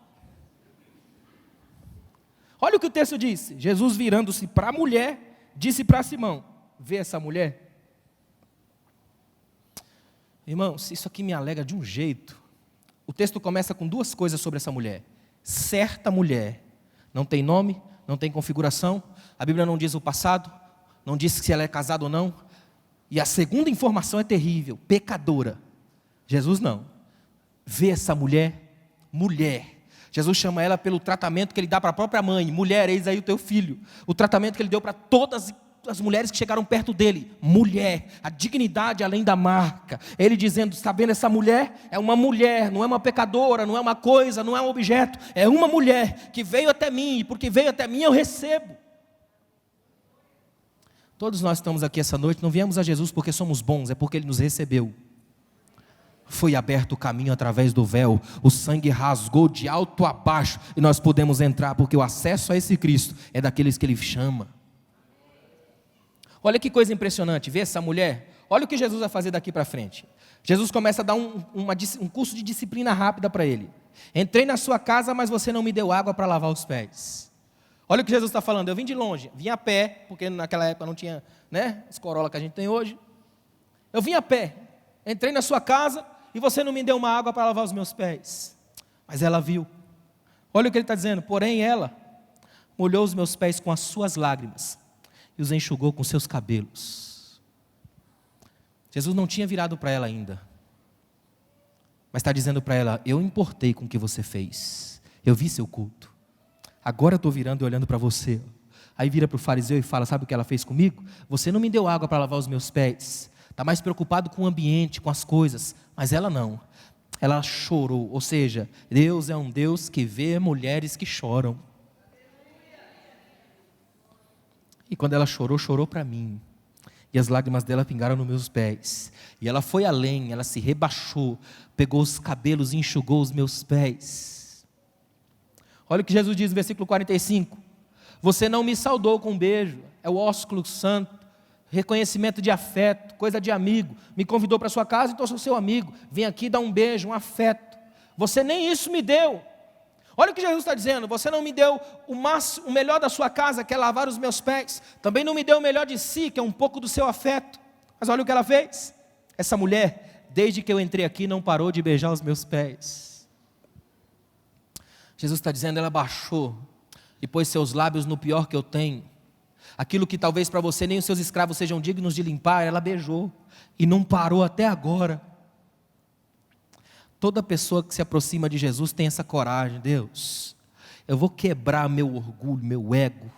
Olha o que o texto diz. Jesus virando-se para a mulher, disse para Simão: vê essa mulher? Irmãos, isso aqui me alegra de um jeito. O texto começa com 2 coisas sobre essa mulher. Certa mulher, não tem nome, não tem configuração, a Bíblia não diz o passado, não diz se ela é casada ou não. E a segunda informação é terrível: pecadora. Jesus não. Vê essa mulher, mulher. Jesus chama ela pelo tratamento que ele dá para a própria mãe. Mulher, eis aí o teu filho. O tratamento que ele deu para todas as mulheres que chegaram perto dele. Mulher, a dignidade além da marca. Ele dizendo: está vendo essa mulher? É uma mulher, não é uma pecadora, não é uma coisa, não é um objeto. É uma mulher que veio até mim, e porque veio até mim eu recebo. Todos nós estamos aqui essa noite, não viemos a Jesus porque somos bons, é porque ele nos recebeu. Foi aberto o caminho através do véu, o sangue rasgou de alto a baixo e nós podemos entrar, porque o acesso a esse Cristo é daqueles que ele chama. Olha que coisa impressionante, vê essa mulher. Olha o que Jesus vai fazer daqui para frente. Jesus começa a dar um curso de disciplina rápida para ele. Entrei na sua casa, mas você não me deu água para lavar os pés. Olha o que Jesus está falando: eu vim de longe, vim a pé, porque naquela época não tinha, as Corolla que a gente tem hoje. Eu vim a pé, entrei na sua casa e você não me deu uma água para lavar os meus pés. Mas ela viu. Olha o que ele está dizendo: porém ela molhou os meus pés com as suas lágrimas e os enxugou com seus cabelos. Jesus não tinha virado para ela ainda, mas está dizendo para ela: eu importei com o que você fez, eu vi seu culto, agora eu estou virando e olhando para você. Aí vira para o fariseu e fala: sabe o que ela fez comigo? Você não me deu água para lavar os meus pés, está mais preocupado com o ambiente, com as coisas. Mas ela não, ela chorou. Ou seja, Deus é um Deus que vê mulheres que choram. E quando ela chorou, chorou para mim. E as lágrimas dela pingaram nos meus pés. E ela foi além, ela se rebaixou, pegou os cabelos e enxugou os meus pés. Olha o que Jesus diz no versículo 45. Você não me saudou com um beijo, é o ósculo santo, reconhecimento de afeto, coisa de amigo. Me convidou para sua casa, então sou seu amigo. Vim aqui dar um beijo, um afeto. Você nem isso me deu. Olha o que Jesus está dizendo: você não me deu o melhor da sua casa, que é lavar os meus pés. Também não me deu o melhor de si, que é um pouco do seu afeto. Mas olha o que ela fez. Essa mulher, desde que eu entrei aqui, não parou de beijar os meus pés. Jesus está dizendo: ela baixou e pôs seus lábios no pior que eu tenho. Aquilo que talvez para você nem os seus escravos sejam dignos de limpar, ela beijou e não parou até agora. Toda pessoa que se aproxima de Jesus tem essa coragem: Deus, eu vou quebrar meu orgulho, meu ego,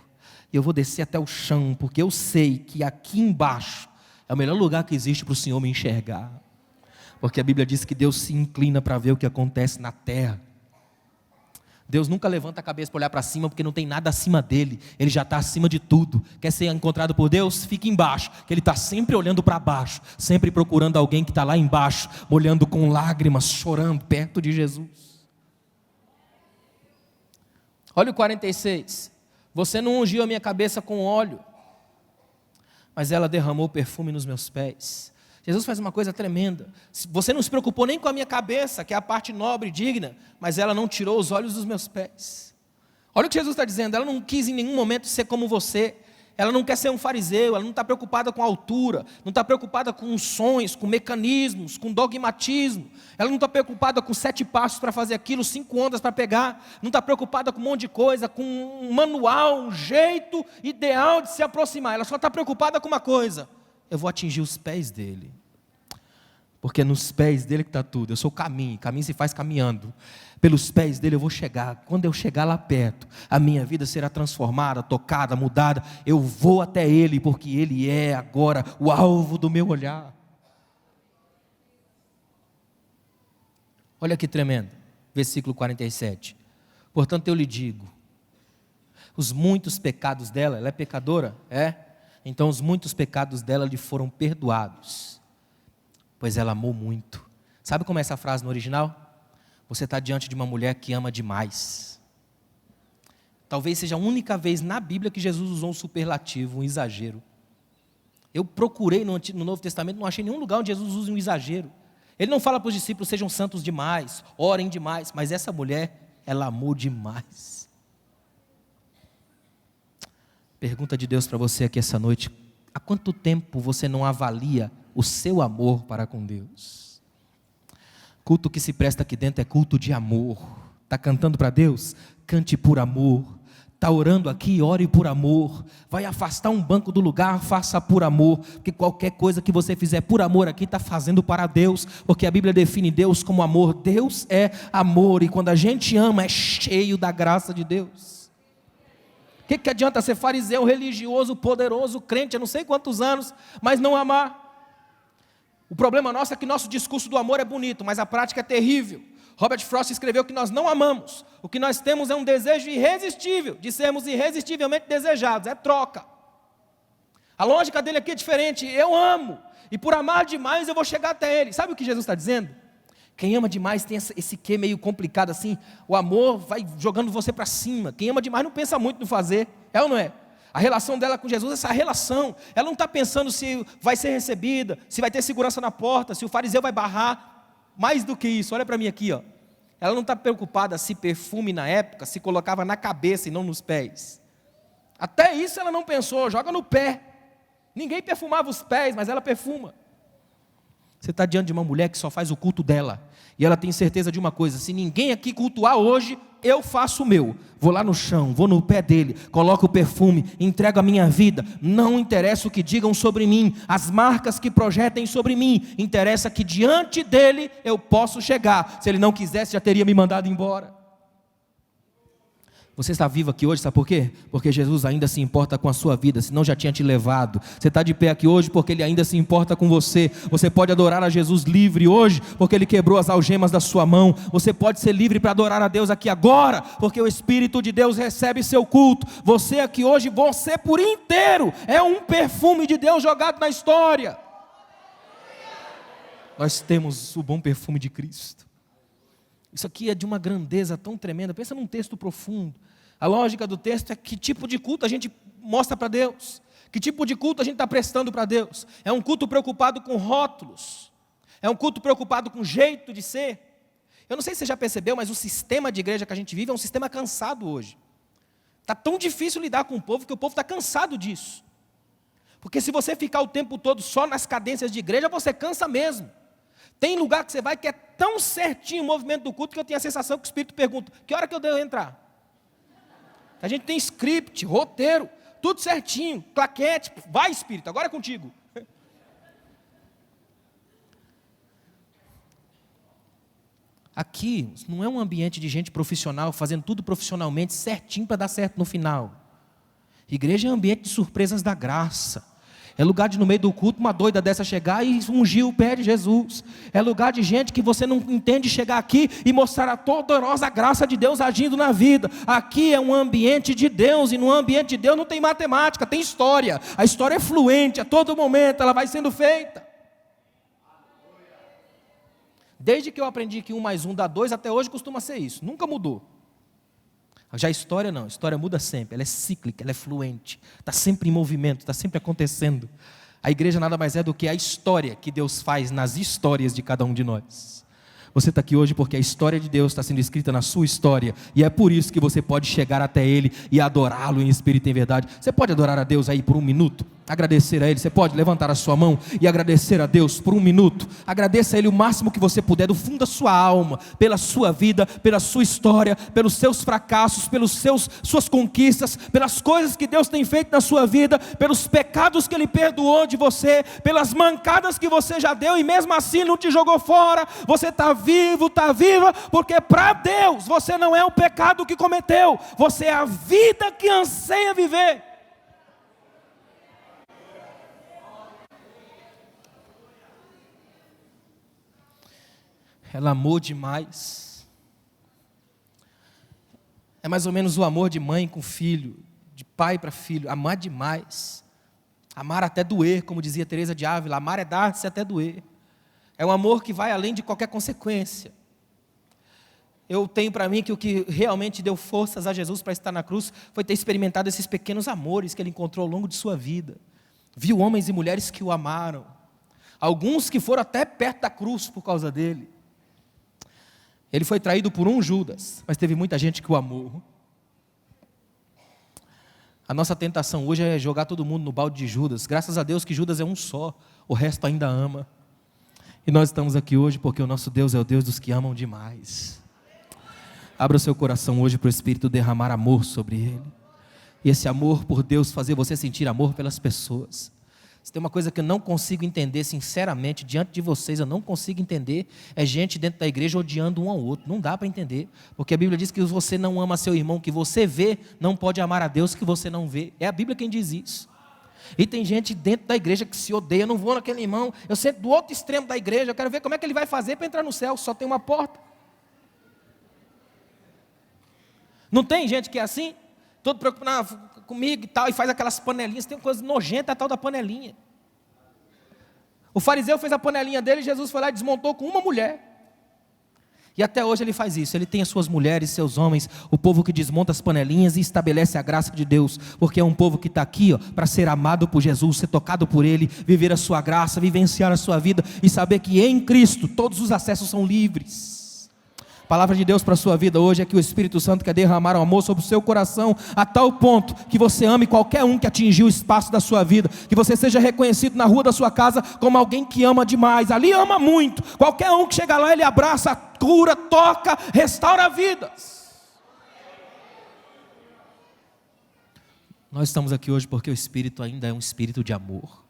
e eu vou descer até o chão, porque eu sei que aqui embaixo é o melhor lugar que existe para o Senhor me enxergar. Porque a Bíblia diz que Deus se inclina para ver o que acontece na terra. Deus nunca levanta a cabeça para olhar para cima, porque não tem nada acima dele. Ele já está acima de tudo. Quer ser encontrado por Deus? Fique embaixo, que ele está sempre olhando para baixo, sempre procurando alguém que está lá embaixo, molhando com lágrimas, chorando perto de Jesus. Olha o 46. Você não ungiu a minha cabeça com óleo, mas ela derramou perfume nos meus pés. Jesus faz uma coisa tremenda. Você não se preocupou nem com a minha cabeça, que é a parte nobre e digna, mas ela não tirou os olhos dos meus pés. Olha o que Jesus está dizendo: ela não quis em nenhum momento ser como você. Ela não quer ser um fariseu, ela não está preocupada com a altura, não está preocupada com sonhos, com mecanismos, com dogmatismo. Ela não está preocupada com 7 passos para fazer aquilo, 5 ondas para pegar. Não está preocupada com um monte de coisa, com um manual, um jeito ideal de se aproximar. Ela só está preocupada com uma coisa: eu vou atingir os pés dele, porque nos pés dele que está tudo. Eu sou o caminho se faz caminhando. Pelos pés dele eu vou chegar. Quando eu chegar lá perto, a minha vida será transformada, tocada, mudada. Eu vou até ele, porque ele é agora o alvo do meu olhar. Olha que tremendo, versículo 47. Portanto eu lhe digo, os muitos pecados dela, ela é pecadora? É? Então os muitos pecados dela lhe foram perdoados, pois ela amou muito. Sabe como é essa frase no original? Você está diante de uma mulher que ama demais. Talvez seja a única vez na Bíblia que Jesus usou um superlativo, um exagero. Eu procurei no Novo Testamento, não achei nenhum lugar onde Jesus usa um exagero. Ele não fala para os discípulos: sejam santos demais, orem demais. Mas essa mulher, ela amou demais. Pergunta de Deus para você aqui essa noite: há quanto tempo você não avalia o seu amor para com Deus? Culto que se presta aqui dentro é culto de amor. Está cantando para Deus? Cante por amor. Está orando aqui? Ore por amor. Vai afastar um banco do lugar? Faça por amor. Porque qualquer coisa que você fizer por amor aqui, está fazendo para Deus. Porque a Bíblia define Deus como amor. Deus é amor. E quando a gente ama, é cheio da graça de Deus. O que adianta ser fariseu, religioso, poderoso, crente há não sei quantos anos, mas não amar? O problema nosso é que nosso discurso do amor é bonito, mas a prática é terrível. Robert Frost escreveu que nós não amamos. O que nós temos é um desejo irresistível, de sermos irresistivelmente desejados, é troca. A lógica dele aqui é diferente: eu amo, e por amar demais eu vou chegar até ele. Sabe o que Jesus está dizendo? Quem ama demais tem esse quê meio complicado assim, o amor vai jogando você para cima. Quem ama demais não pensa muito no fazer, é ou não é? A relação dela com Jesus, essa relação, ela não está pensando se vai ser recebida, se vai ter segurança na porta, se o fariseu vai barrar. Mais do que isso, olha para mim aqui, ó. Ela não está preocupada se perfume na época se colocava na cabeça e não nos pés. Até isso ela não pensou, joga no pé. Ninguém perfumava os pés, mas ela perfuma. Você está diante de uma mulher que só faz o culto dela. E ela tem certeza de uma coisa: se ninguém aqui cultuar hoje, eu faço o meu. Vou lá no chão, vou no pé dele, coloco o perfume, entrego a minha vida. Não interessa o que digam sobre mim, as marcas que projetem sobre mim. Interessa que diante dele eu posso chegar. Se ele não quisesse, já teria me mandado embora. Você está vivo aqui hoje, sabe por quê? Porque Jesus ainda se importa com a sua vida, senão já tinha te levado. Você está de pé aqui hoje porque Ele ainda se importa com você. Você pode adorar a Jesus livre hoje, porque Ele quebrou as algemas da sua mão. Você pode ser livre para adorar a Deus aqui agora, porque o Espírito de Deus recebe seu culto. Você aqui hoje, você por inteiro, é um perfume de Deus jogado na história. Nós temos o bom perfume de Cristo. Isso aqui é de uma grandeza tão tremenda. Pensa num texto profundo. A lógica do texto é que tipo de culto a gente mostra para Deus. Que tipo de culto a gente está prestando para Deus. É um culto preocupado com rótulos. É um culto preocupado com jeito de ser. Eu não sei se você já percebeu, mas o sistema de igreja que a gente vive é um sistema cansado hoje. Está tão difícil lidar com o povo que o povo está cansado disso. Porque se você ficar o tempo todo só nas cadências de igreja, você cansa mesmo. Tem lugar que você vai que é tão certinho o movimento do culto que eu tenho a sensação que o Espírito pergunta: que hora que eu devo entrar? A gente tem script, roteiro, tudo certinho, claquete, vai Espírito, agora é contigo. Aqui não é um ambiente de gente profissional fazendo tudo profissionalmente certinho para dar certo no final. Igreja é um ambiente de surpresas da graça. É lugar de no meio do culto uma doida dessa chegar e ungir o pé de Jesus. É lugar de gente que você não entende chegar aqui e mostrar a poderosa graça de Deus agindo na vida. Aqui é um ambiente de Deus, e no ambiente de Deus não tem matemática, tem história. A história é fluente, a todo momento ela vai sendo feita. Desde que eu aprendi que 1 mais 1 dá 2, até hoje costuma ser isso, nunca mudou. Já a história não, a história muda sempre, ela é cíclica, ela é fluente, está sempre em movimento, está sempre acontecendo. A igreja nada mais é do que a história que Deus faz nas histórias de cada um de nós. Você está aqui hoje porque a história de Deus está sendo escrita na sua história, e é por isso que você pode chegar até Ele e adorá-lo em espírito e em verdade. Você pode adorar a Deus aí por 1 minuto? Agradecer a Ele, você pode levantar a sua mão e agradecer a Deus por 1 minuto. Agradeça a Ele o máximo que você puder, do fundo da sua alma, pela sua vida, pela sua história, pelos seus fracassos, pelos suas conquistas, pelas coisas que Deus tem feito na sua vida, pelos pecados que Ele perdoou de você, pelas mancadas que você já deu e mesmo assim não te jogou fora. Você está vivo, está viva, porque para Deus você não é o pecado que cometeu, você é a vida que anseia viver. Ela amou demais. É mais ou menos o amor de mãe com filho, de pai para filho. Amar demais. Amar até doer, como dizia Teresa de Ávila. Amar é dar-se até doer. É um amor que vai além de qualquer consequência. Eu tenho para mim que o que realmente deu forças a Jesus para estar na cruz foi ter experimentado esses pequenos amores que Ele encontrou ao longo de sua vida. Viu homens e mulheres que o amaram. Alguns que foram até perto da cruz por causa dele. Ele foi traído por um Judas, mas teve muita gente que o amou. A nossa tentação hoje é jogar todo mundo no balde de Judas. Graças a Deus que Judas é um só, o resto ainda ama. E nós estamos aqui hoje porque o nosso Deus é o Deus dos que amam demais. Abra o seu coração hoje para o Espírito derramar amor sobre ele. E esse amor por Deus fazer você sentir amor pelas pessoas. Se tem uma coisa que eu não consigo entender, sinceramente, diante de vocês, eu não consigo entender, é gente dentro da igreja odiando um ao outro. Não dá para entender, porque a Bíblia diz que você não ama seu irmão que você vê, não pode amar a Deus que você não vê. É a Bíblia quem diz isso. E tem gente dentro da igreja que se odeia. Eu não vou naquele irmão, eu sento do outro extremo da igreja, eu quero ver como é que ele vai fazer para entrar no céu, só tem uma porta. Não tem gente que é assim? Todo preocupado comigo e tal, e faz aquelas panelinhas, tem uma coisa nojenta, a tal da panelinha. O fariseu fez a panelinha dele, Jesus foi lá e desmontou com uma mulher. E até hoje ele faz isso, ele tem as suas mulheres, seus homens, o povo que desmonta as panelinhas e estabelece a graça de Deus, porque é um povo que está aqui para ser amado por Jesus, ser tocado por Ele, viver a sua graça, vivenciar a sua vida e saber que em Cristo todos os acessos são livres. A palavra de Deus para a sua vida hoje é que o Espírito Santo quer derramar o amor sobre o seu coração, a tal ponto que você ame qualquer um que atingiu o espaço da sua vida, que você seja reconhecido na rua da sua casa como alguém que ama demais, ali ama muito, qualquer um que chega lá ele abraça, cura, toca, restaura vidas. Nós estamos aqui hoje porque o Espírito ainda é um Espírito de amor.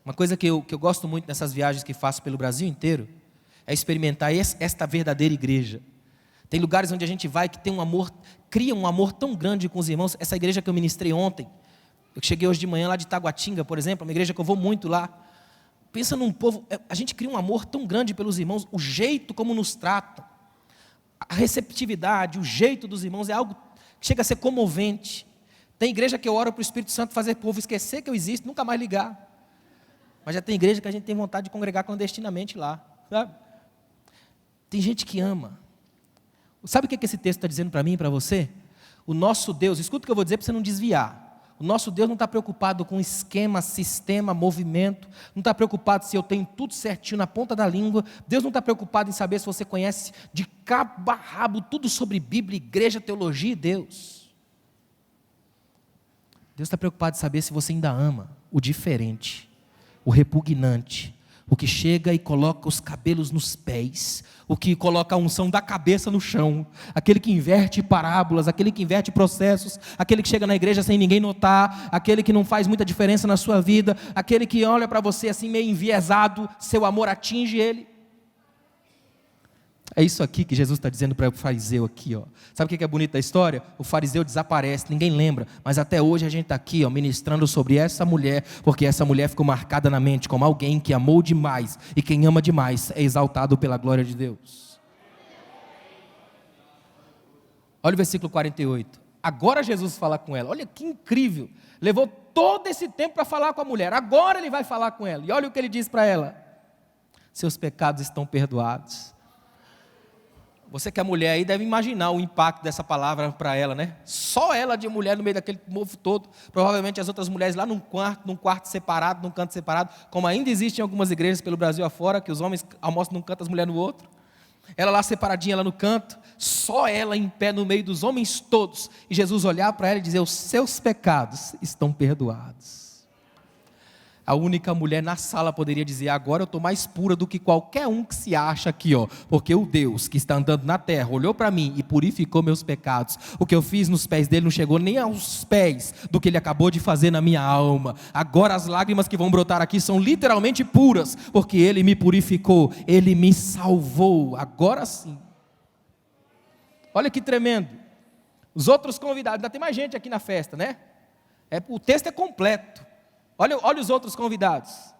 Uma coisa que eu gosto muito nessas viagens que faço pelo Brasil inteiro, é experimentar esta verdadeira igreja. Tem lugares onde a gente vai que tem um amor, cria um amor tão grande com os irmãos. Essa igreja que eu ministrei ontem, eu cheguei hoje de manhã lá de Taguatinga, por exemplo, uma igreja que eu vou muito lá. Pensa num povo, a gente cria um amor tão grande pelos irmãos, o jeito como nos tratam, a receptividade, o jeito dos irmãos é algo que chega a ser comovente. Tem igreja que eu oro para o Espírito Santo fazer o povo esquecer que eu existo, nunca mais ligar. Mas já tem igreja que a gente tem vontade de congregar clandestinamente lá, sabe? Tem gente que ama. Sabe o que esse texto está dizendo para mim e para você? O nosso Deus, escuta o que eu vou dizer para você não desviar. O nosso Deus não está preocupado com esquema, sistema, movimento. Não está preocupado se eu tenho tudo certinho na ponta da língua. Deus não está preocupado em saber se você conhece de cabo a rabo tudo sobre Bíblia, igreja, teologia e Deus. Deus está preocupado em saber se você ainda ama o diferente, o repugnante, o que chega e coloca os cabelos nos pés, o que coloca a unção da cabeça no chão, aquele que inverte parábolas, aquele que inverte processos, aquele que chega na igreja sem ninguém notar, aquele que não faz muita diferença na sua vida, aquele que olha para você assim meio enviesado, seu amor atinge ele. É isso aqui que Jesus está dizendo para o fariseu aqui, ó. Sabe o que é bonito da história? O fariseu desaparece, ninguém lembra, mas até hoje a gente está aqui, ó, ministrando sobre essa mulher, porque essa mulher ficou marcada na mente como alguém que amou demais, e quem ama demais é exaltado pela glória de Deus. Olha o versículo 48. Agora Jesus fala com ela, olha que incrível, levou todo esse tempo para falar com a mulher, agora ele vai falar com ela, e olha o que ele diz para ela: seus pecados estão perdoados. Você que é mulher aí deve imaginar o impacto dessa palavra para ela, né? Só ela de mulher no meio daquele povo todo. Provavelmente as outras mulheres lá num quarto separado, num canto separado. Como ainda existem algumas igrejas pelo Brasil afora, que os homens almoçam num canto, as mulheres no outro. Ela lá separadinha lá no canto. Só ela em pé no meio dos homens todos. E Jesus olhar para ela e dizer: os seus pecados estão perdoados. A única mulher na sala poderia dizer: agora eu estou mais pura do que qualquer um que se acha aqui, ó, porque o Deus que está andando na terra olhou para mim e purificou meus pecados. O que eu fiz nos pés dele não chegou nem aos pés do que ele acabou de fazer na minha alma. Agora as lágrimas que vão brotar aqui são literalmente puras, porque ele me purificou, ele me salvou. Agora sim. Olha que tremendo. Os outros convidados, ainda tem mais gente aqui na festa, né? O texto é completo. Olha os outros convidados.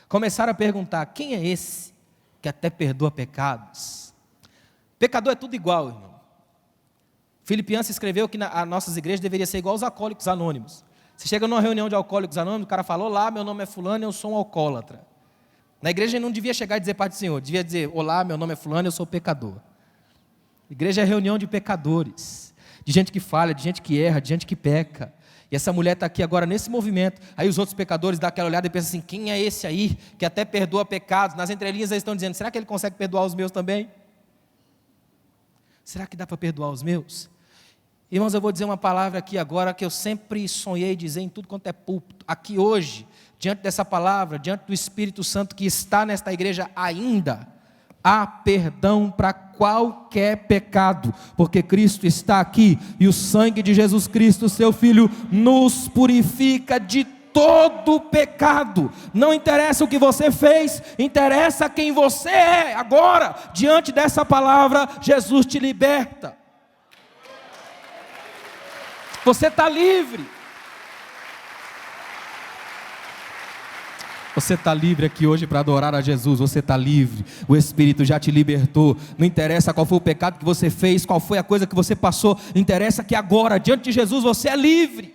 Começaram a perguntar: quem é esse que até perdoa pecados? Pecador é tudo igual, irmão. Filipenses escreveu que as nossas igrejas deveriam ser igual aos alcoólicos anônimos. Você chega numa reunião de alcoólicos anônimos, o cara fala: olá, meu nome é fulano, eu sou um alcoólatra. Na igreja ele não devia chegar e dizer: Pai do Senhor, devia dizer: olá, meu nome é fulano, eu sou pecador. Igreja é reunião de pecadores, de gente que falha, de gente que erra, de gente que peca. E essa mulher está aqui agora nesse movimento. Aí os outros pecadores dão aquela olhada e pensam assim: quem é esse aí que até perdoa pecados? Nas entrelinhas eles estão dizendo: será que ele consegue perdoar os meus também? Será que dá para perdoar os meus? Irmãos, eu vou dizer uma palavra aqui agora que eu sempre sonhei dizer em tudo quanto é púlpito. Aqui hoje, diante dessa palavra, diante do Espírito Santo que está nesta igreja ainda, há perdão para qualquer pecado, porque Cristo está aqui, e o sangue de Jesus Cristo, seu Filho, nos purifica de todo pecado. Não interessa o que você fez, interessa quem você é. Agora, diante dessa palavra, Jesus te liberta. Você está livre. Você está livre aqui hoje para adorar a Jesus. Você está livre, o Espírito já te libertou. Não interessa qual foi o pecado que você fez, qual foi a coisa que você passou. Interessa que agora, diante de Jesus, você é livre.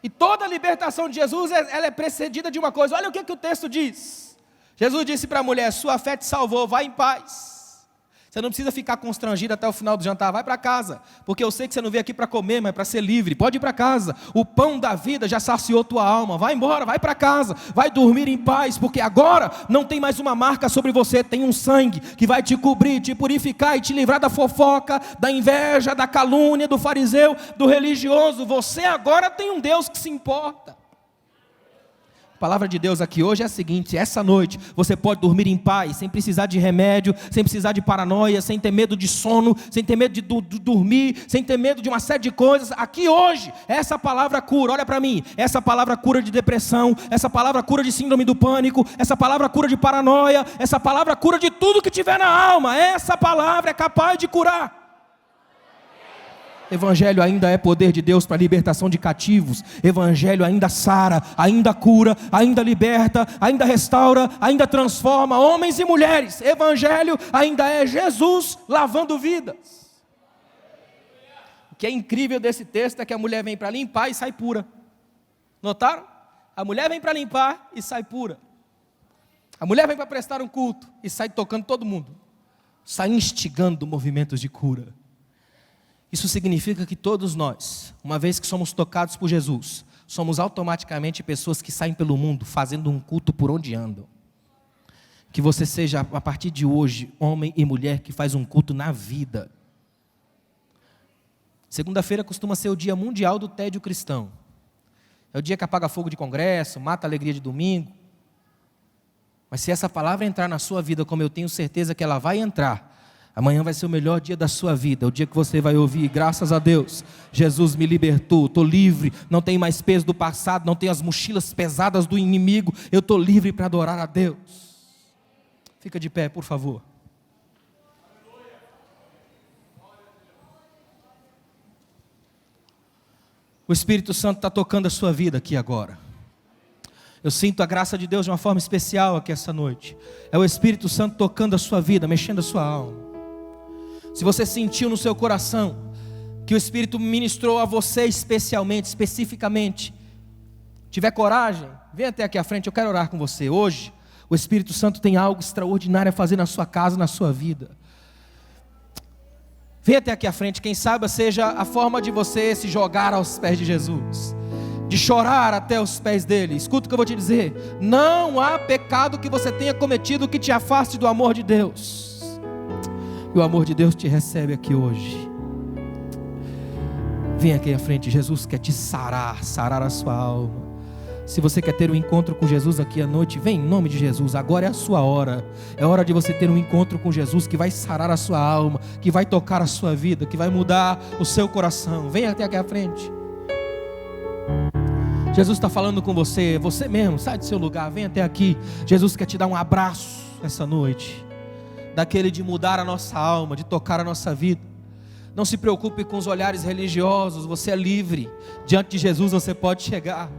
E toda a libertação de Jesus, ela é precedida de uma coisa. Olha o que o texto diz. Jesus disse para a mulher: sua fé te salvou, vai em paz. Você não precisa ficar constrangido até o final do jantar. Vai para casa, porque eu sei que você não veio aqui para comer, mas para ser livre. Pode ir para casa. O pão da vida já saciou tua alma. Vai embora, vai para casa. Vai dormir em paz, porque agora não tem mais uma marca sobre você. Tem um sangue que vai te cobrir, te purificar e te livrar da fofoca, da inveja, da calúnia, do fariseu, do religioso. Você agora tem um Deus que se importa. A palavra de Deus aqui hoje é a seguinte: essa noite você pode dormir em paz, sem precisar de remédio, sem precisar de paranoia, sem ter medo de sono, sem ter medo de dormir, sem ter medo de uma série de coisas. Aqui hoje, essa palavra cura, olha para mim, essa palavra cura de depressão, essa palavra cura de síndrome do pânico, essa palavra cura de paranoia, essa palavra cura de tudo que tiver na alma. Essa palavra é capaz de curar. Evangelho ainda é poder de Deus para a libertação de cativos. Evangelho ainda sara, ainda cura, ainda liberta, ainda restaura, ainda transforma homens e mulheres. Evangelho ainda é Jesus lavando vidas. O que é incrível desse texto é que a mulher vem para limpar e sai pura. Notaram? A mulher vem para limpar e sai pura. A mulher vem para prestar um culto e sai tocando todo mundo. Sai instigando movimentos de cura. Isso significa que todos nós, uma vez que somos tocados por Jesus, somos automaticamente pessoas que saem pelo mundo fazendo um culto por onde andam. Que você seja, a partir de hoje, homem e mulher que faz um culto na vida. Segunda-feira costuma ser o dia mundial do tédio cristão. É o dia que apaga fogo de congresso, mata a alegria de domingo. Mas se essa palavra entrar na sua vida, como eu tenho certeza que ela vai entrar, amanhã vai ser o melhor dia da sua vida, o dia que você vai ouvir: graças a Deus, Jesus me libertou, estou livre, não tenho mais peso do passado, não tenho as mochilas pesadas do inimigo, eu estou livre para adorar a Deus. Fica de pé, por favor. O Espírito Santo está tocando a sua vida aqui agora. Eu sinto a graça de Deus de uma forma especial aqui essa noite. É o Espírito Santo tocando a sua vida, mexendo a sua alma. Se você sentiu no seu coração que o Espírito ministrou a você especificamente, tiver coragem, vem até aqui à frente, eu quero orar com você. Hoje, o Espírito Santo tem algo extraordinário a fazer na sua casa, na sua vida. Vem até aqui à frente, quem sabe seja a forma de você se jogar aos pés de Jesus, de chorar até os pés dele. Escuta o que eu vou te dizer: não há pecado que você tenha cometido que te afaste do amor de Deus. E o amor de Deus te recebe aqui hoje. Vem aqui à frente, Jesus quer te sarar a sua alma. Se você quer ter um encontro com Jesus aqui à noite, vem em nome de Jesus, agora é a sua hora. É hora de você ter um encontro com Jesus que vai sarar a sua alma, que vai tocar a sua vida, que vai mudar o seu coração. Vem até aqui à frente. Jesus está falando com você, você mesmo, sai do seu lugar, vem até aqui. Jesus quer te dar um abraço essa noite, daquele de mudar a nossa alma, de tocar a nossa vida. Não se preocupe com os olhares religiosos, você é livre. Diante de Jesus você pode chegar.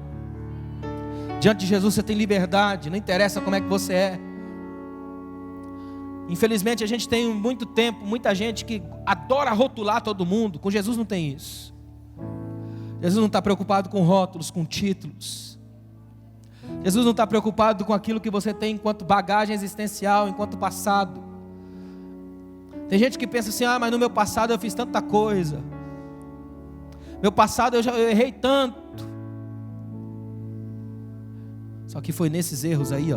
Diante de Jesus você tem liberdade, não interessa como é que você é. Infelizmente a gente tem muito tempo, muita gente que adora rotular todo mundo. Com Jesus não tem isso. Jesus não está preocupado com rótulos, com títulos. Jesus não está preocupado com aquilo que você tem enquanto bagagem existencial, enquanto passado. Tem gente que pensa assim: mas no meu passado eu fiz tanta coisa, meu passado eu errei tanto. Só que foi nesses erros aí,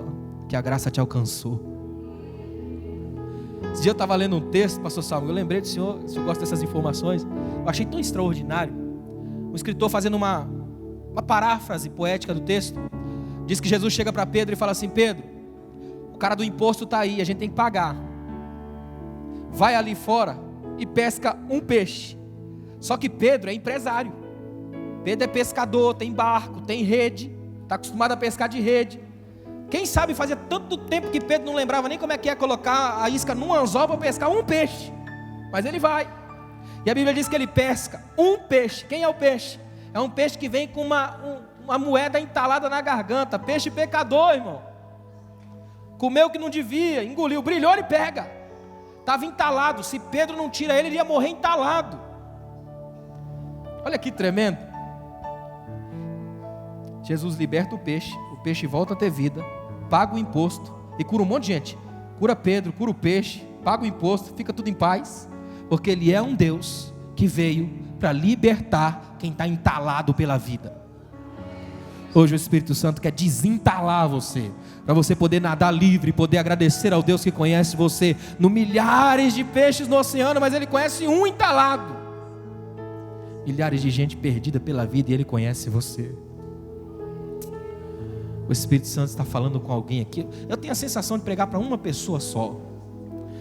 que a graça te alcançou. Esse dia eu estava lendo um texto, pastor Salmo, eu lembrei do senhor, o senhor gosta dessas informações, eu achei tão extraordinário. Um escritor fazendo uma paráfrase poética do texto, diz que Jesus chega para Pedro e fala assim: Pedro, o cara do imposto está aí, a gente tem que pagar. Vai ali fora e pesca um peixe. Só que Pedro é empresário. Pedro é pescador, tem barco, tem rede, está acostumado a pescar de rede. Quem sabe fazia tanto tempo que Pedro não lembrava nem como é que ia colocar a isca num anzol para pescar um peixe. Mas ele vai. E a Bíblia diz que ele pesca um peixe. Quem é o peixe? É um peixe que vem com uma moeda entalada na garganta. Peixe pecador, irmão. Comeu o que não devia, engoliu, brilhou, ele pega. Estava entalado. Se Pedro não tira ele ia morrer entalado. Olha que tremendo. Jesus liberta o peixe volta a ter vida, paga o imposto e cura um monte de gente. Cura Pedro, cura o peixe, paga o imposto, fica tudo em paz, porque Ele é um Deus que veio para libertar quem está entalado pela vida. Hoje o Espírito Santo quer desentalar você, para você poder nadar livre, poder agradecer ao Deus que conhece você. No milhares de peixes no oceano, mas Ele conhece um entalado. Milhares de gente perdida pela vida e Ele conhece você. O Espírito Santo está falando com alguém aqui. Eu tenho a sensação de pregar para uma pessoa só.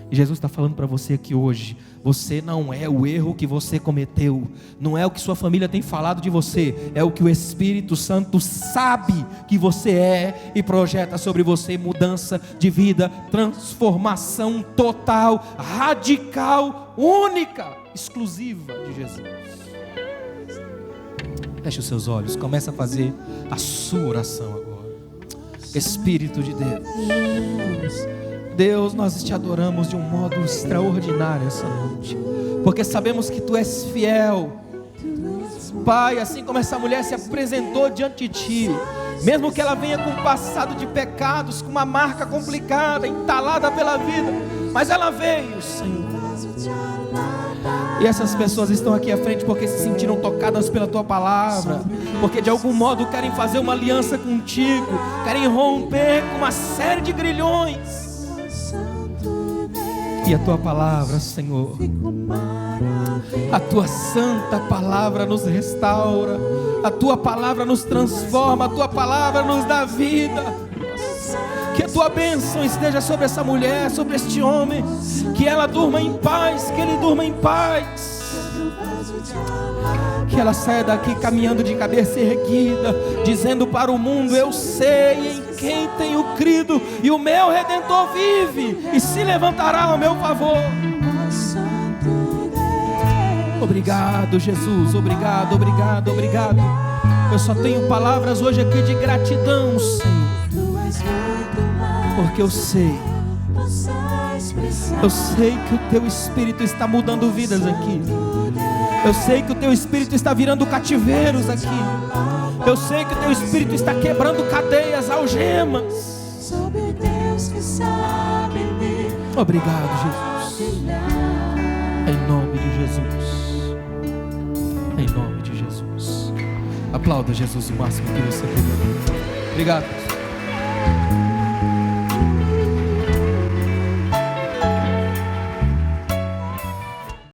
E Jesus está falando para você aqui hoje: você não é o erro que você cometeu, não é o que sua família tem falado de você, é o que o Espírito Santo sabe que você é e projeta sobre você mudança de vida, transformação total, radical, única, exclusiva de Jesus. Feche os seus olhos, comece a fazer a sua oração agora. Espírito de Deus, nós te adoramos de um modo extraordinário essa noite, porque sabemos que Tu és fiel, Pai. Assim como essa mulher se apresentou diante de Ti, mesmo que ela venha com um passado de pecados, com uma marca complicada, entalada pela vida, mas ela veio, Senhor. E essas pessoas estão aqui à frente porque se sentiram tocadas pela Tua palavra, porque de algum modo querem fazer uma aliança contigo, querem romper com uma série de grilhões. E a Tua palavra, Senhor, a Tua santa palavra nos restaura, a Tua palavra nos transforma, a Tua palavra nos dá vida. Que a Tua bênção esteja sobre essa mulher, sobre este homem, que ela durma em paz, que ele durma em paz, que ela saia daqui caminhando de cabeça erguida, dizendo para o mundo: eu sei em quem tenho crido, e o meu Redentor vive e se levantará ao meu favor. Obrigado, Jesus, obrigado, obrigado, obrigado. Eu só tenho palavras hoje aqui de gratidão, Senhor, porque eu sei que o Teu Espírito está mudando vidas aqui. Eu sei que o Teu Espírito está virando cativeiros aqui. Eu sei que o Teu Espírito está quebrando cadeias, algemas. Obrigado, Jesus. Em nome de Jesus. Em nome de Jesus. Aplauda Jesus o máximo que você puder. Obrigado.